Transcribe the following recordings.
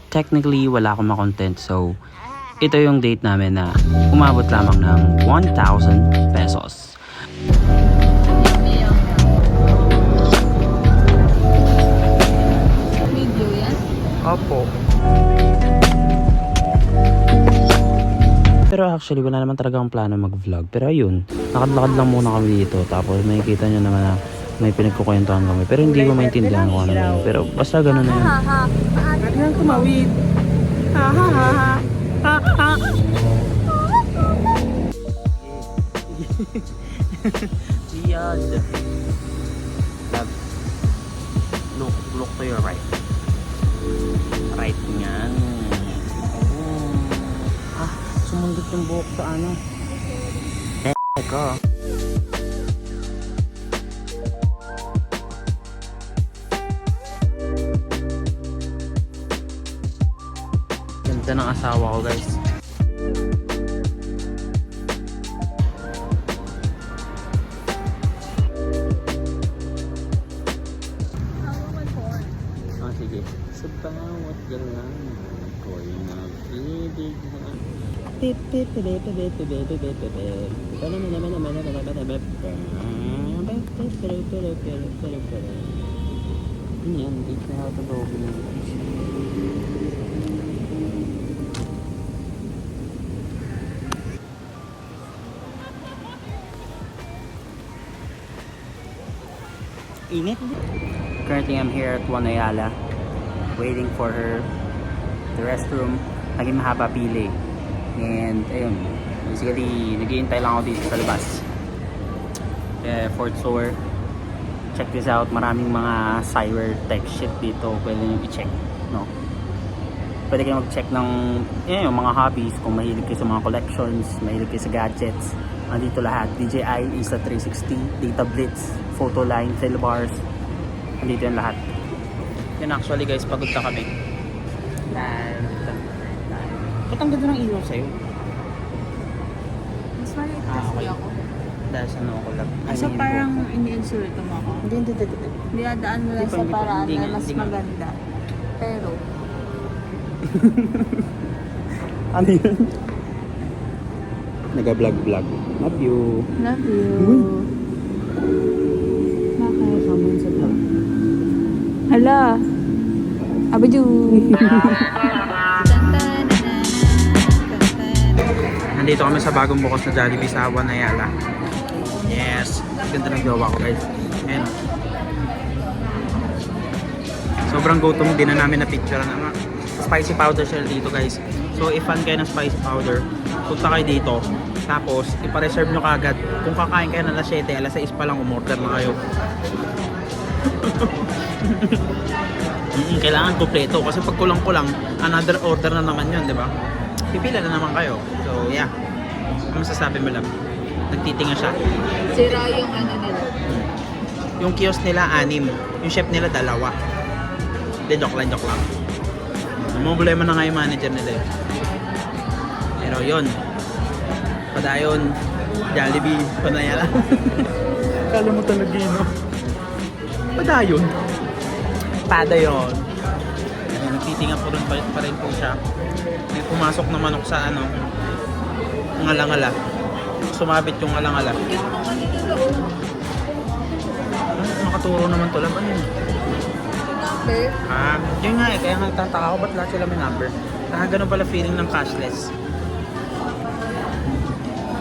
technically wala akong makontent. So, ito yung date namin na umabot lamang ng 1,000 pesos. Video yan? Opo. Pero actually, wala naman talagang plano mag-vlog. Pero ayun, nakadlakad lang muna kami dito. Tapos makikita nyo naman na may pinagkukwentuhan kami. Pero hindi ko maintindihan kung ano na yun. Pero basta gano'n na yun. Kailangan kumawid. Ha ha ha ha. Ha ha. Riyad. Love. Look to your right. Right niyan. Sumundot yung buhok sa ano. Eko. Ganda ng asawa ko, guys. Ah, sige. Sa bawat galang ako'y nag-ibig na. Yan, di na ako tabaw. Init. Currently, I'm here at Wanayala, waiting for her. The restroom, naging mahaba pili. And ayun, basically naghihintay lang ako dito sa labas. Fourth floor. Check this out, maraming mga cyber tech shit dito, pwede nyo i-check, no? Pwede kayo mag-check ng yung mga hobbies, kung mahilig kayo sa mga collections, mahilig kayo sa gadgets. Nandito lahat, DJI, Insta360, Data Blitz, Photoline, Cellbars. Nandito yan lahat. Yan actually guys, pagod na kami. Ba't ang ganda ng ilaw sa'yo? Mas maliit kasi okay. ako. Dahil sa no collab. So parang ini-insulto mo ako. Hindi. Dinadaan mo lang sa paraan na mas maganda. Pero, Ano yun? Nag-vlog. Love you. love you. Bakit? Someone sa vlog. Hala! Abadyo! Nandito kami sa bagong bukas na Jollibee sa Wanayala. Yes! Ganda ng gawa ko guys. Ayan. Sobrang gutom din na namin na picture na spicy powder shell dito guys. So if fan kayo ng spicy powder, punta kayo dito. Tapos ipa-reserve nyo kagad. Kung kakain kayo ng alas 7, alas 6 pa lang umorder na kayo. Kailangan kompleto kasi pag kulang-kulang, another order na naman yun, di ba? Pipila na naman kayo. So yeah. Ano masasabi mo lang? Nagtitinga siya. Sira yung ano nila. Yung kiosk nila 6, yung chef nila 2. Hindi, joke lang. Problema na nga yung manager nila eh. Pero yun. Padayon, Jollibee, Wanayala. Kala mo talaga yun, no? Padayon. Nagtitinga po rin pa rin po siya. May pumasok na manok sa ano, ngala-ngala. Sumabit yung ngala-ngala. Nakaturo naman to lang. Ano yun? Number? Yun nga eh. Kaya nga nagtataka ako ba't lahat sila may number. Ganun pala feeling ng cashless.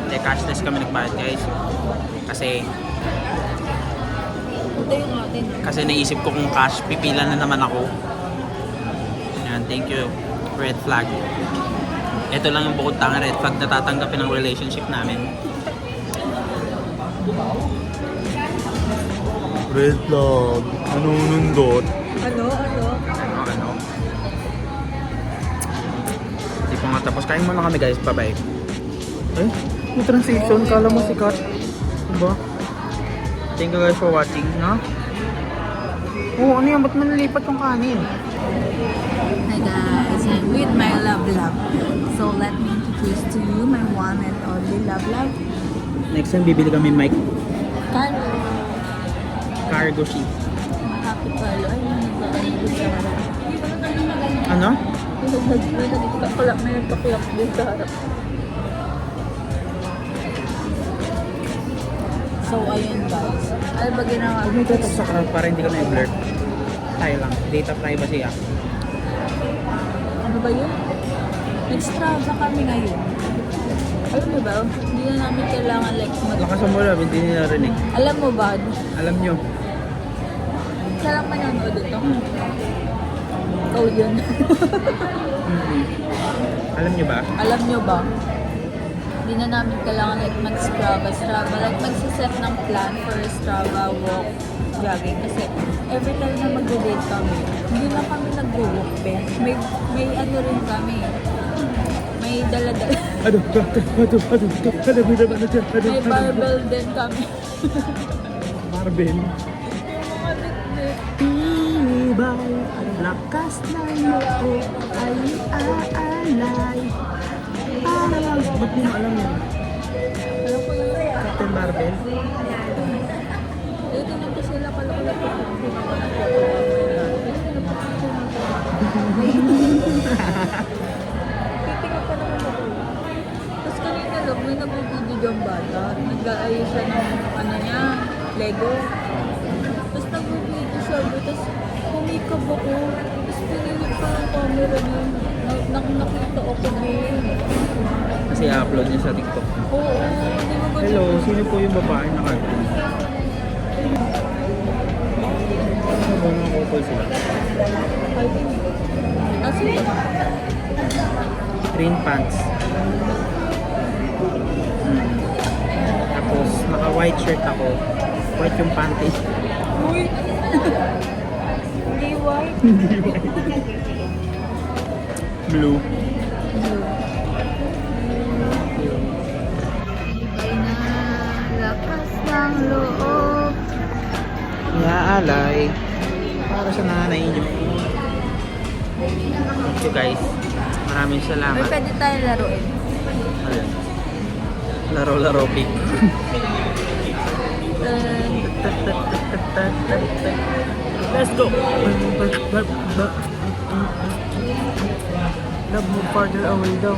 Hindi, cashless kami nagbayad guys. Kasi naisip ko kung cash, pipila na naman ako. Yan, thank you. Red flag. Ito lang yung bukod tanga red flag na tatanggapin ng relationship namin. Red flag. Ano nundot? Ano? Ano? Hindi pa nga tapos. Kain muna kami guys. Bye-bye. Eh? May transition. Kala mo sikat. Diba? Thank you guys for watching. Ha? Oo, ano yan? Ba't manalipat yung kanin? Hi guys, I'm with my love. So let me introduce to you my one and only love. Next time, bibili kami mic. Cargo ship. Happy Carlo. Ay, nagkakaligot sa wala. Ano? May nagpakulak din sa harap. So, ayun guys. Ano ba ginawa? Huwag mo ito sa crowd para hindi ko na-blur. Tayo lang. Data privacy ah. Ano ba yun? Nag-strava kami ngayon. Alam mo ba? Hindi na namin kailangan like Lakas mo lang, hindi nila rinig. Alam mo ba? Alam nyo. Isa lang manonood ito. Ikaw yun. Alam nyo ba? Alam nyo ba? Hindi na namin kailangan like mag-Strava. Like magsiset ng plan for Strava, walk, jogging. Kasi every time na mag-date kami, hindi lang kami nag-walk, be. May ano rin kami. May dala-dala. May barbell din kami. Barbell? Mga bit-bit. Tibay ang lakas ng loob ay aalay. Ba't di mo alam yun? Alam ko yun. Captain Barbell? Dito na po sila kalakalat ko. Titingnan pa naman ako. Tapos kanina lang, may nag-video diyang bata. Nag-aayos siya ng ano niya, Lego. Tapos nag-video siya. Tapos kumikab ako. Tapos pinilit pa ang camera niya. Nakita ako din. Kasi i-upload niya sa TikTok. Oo, hindi mo ba Hello, sino po yung babae na cartoon? Ano ba mga couple sila? I think. Kasi, Green pants. Tapos, naka-white shirt ako. White yung panties. uy! Hindi white. Hindi white. Blue. Ibay na lakas ng loob. Yaalay. Para sa nanay niyo. Thank you guys. Maraming May salamat. pwede tayo laruin. Ayan. Laro-laro pick. Let's go! Love mo farther away daw.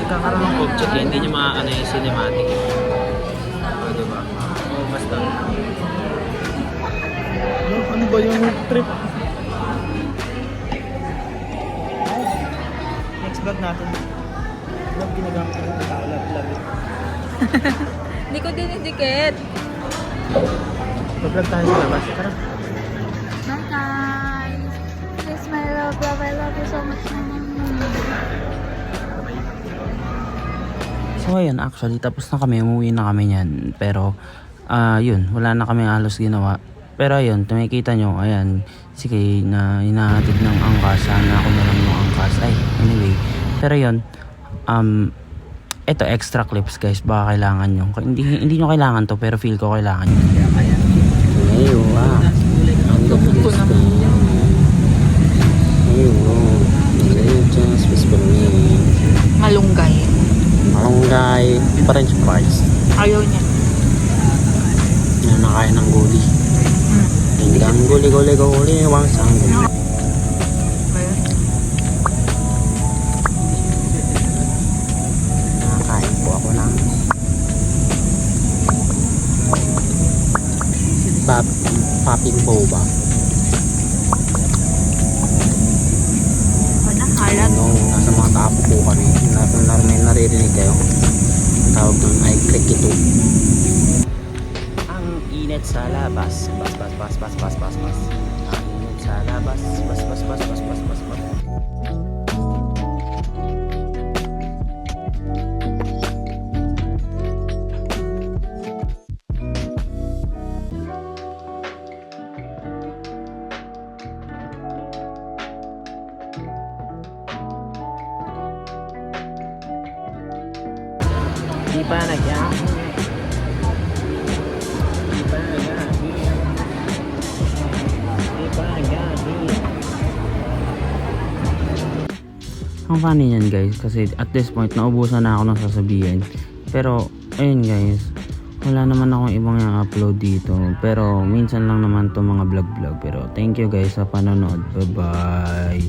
Nagkakaroon ng object eh. Hindi nyo makakano yung cinematic. O, diba? O, basta. Ano ba yung trip? Next vlog natin. Love ginagamit ko ng tao. Love. Hindi ko dinidikit. Vlog tayo sa labas. Tara. Bye guys. This is my love. I love you so much. So ayun, actually tapos na kami, umuwi na kami niyan. Pero yun, wala na kami halos ginawa. Pero ayun, tumikita nyo, ayan, si Kay na hinahatid ng angkas, sana ako na lang yung angkas. Ay, anyway. Pero yun, ito extra clips guys, baka kailangan nyo. Hindi nyo kailangan to, pero feel ko kailangan nyo. Ayun, ang Tukod ko naman yan. Ayun, just whisper me. Malunggay. Malunggay, French fries. Ayaw niya. Yan, nakain ng guli. Hinggang guli, wang sanggol. Nakakain po ako ng popping boba. Manahalag. Nung nasa mga tapo po kami, naririnig kayo. Ang tawag doon ay krikito. Ang init sa labas. Bas. Ang init sa labas. Bas. Di pa nagyaki. Ang funny yan guys, kasi at this point naubusan na ako ng sasabihin. Pero ayun guys, wala naman akong ibang i-upload dito. Pero minsan lang naman to mga vlog. Pero thank you guys sa panonood. Bye bye.